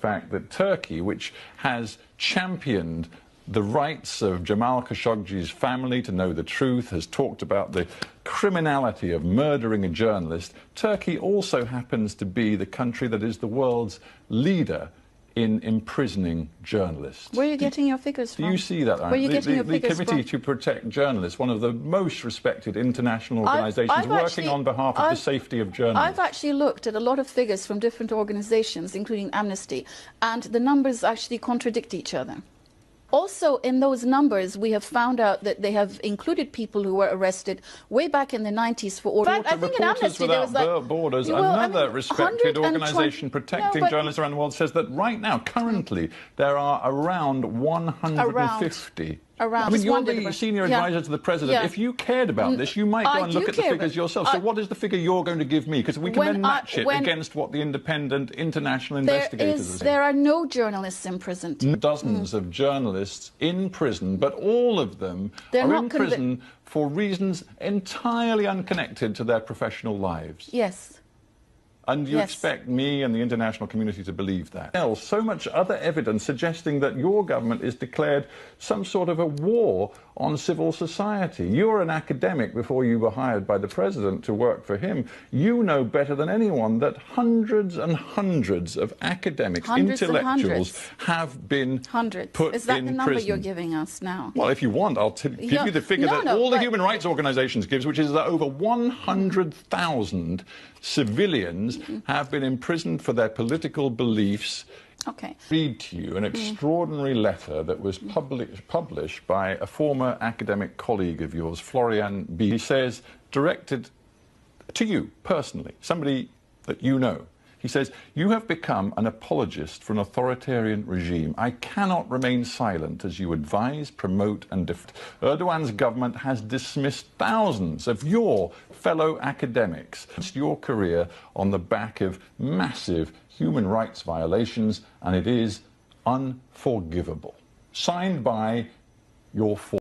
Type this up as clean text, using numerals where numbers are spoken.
fact that Turkey, which has championed the rights of Jamal Khashoggi's family to know the truth, has talked about the criminality of murdering a journalist, Turkey also happens to be the country that is the world's leader in imprisoning journalists. Where are you getting your figures from? Do you see that? Where are you getting your figures from? The Committee to Protect Journalists, one of the most respected international organisations working on behalf of the safety of journalists. I've actually looked at a lot of figures from different organisations, including Amnesty, and the numbers actually contradict each other. Also, in those numbers, we have found out that they have included people who were arrested way back in the 90s for order. I think in Amnesty there was like... Borders, another respected organisation protecting journalists around the world, says that right now, currently, there are around 150... I mean, you're the senior advisor to the President. Yeah. If you cared about this, you might go and look at the figures yourself. So what is the figure you're going to give me? Because we can then match it against what the independent international investigators are saying. There are no journalists imprisoned. Dozens of journalists in prison, but all of them are in prison for reasons entirely unconnected to their professional lives. Yes. And you expect me and the international community to believe that. So much other evidence suggesting that your government is declared some sort of a war on civil society. You're an academic before you were hired by the President to work for him. You know better than anyone that hundreds and hundreds of academics, intellectuals have been put in prison. Is that the number you're giving us now? Well, if you want, I'll give you the figure that all the human rights organisations gives, which is that over 100,000 civilians have been imprisoned for their political beliefs. Okay. Read to you an extraordinary letter that was published by a former academic colleague of yours, Florian B. He says, directed to you personally, somebody that you know. He says, you have become an apologist for an authoritarian regime. I cannot remain silent as you advise, promote and defend. Erdogan's government has dismissed thousands of your fellow academics. It's your career on the back of massive human rights violations, and it is unforgivable. Signed by your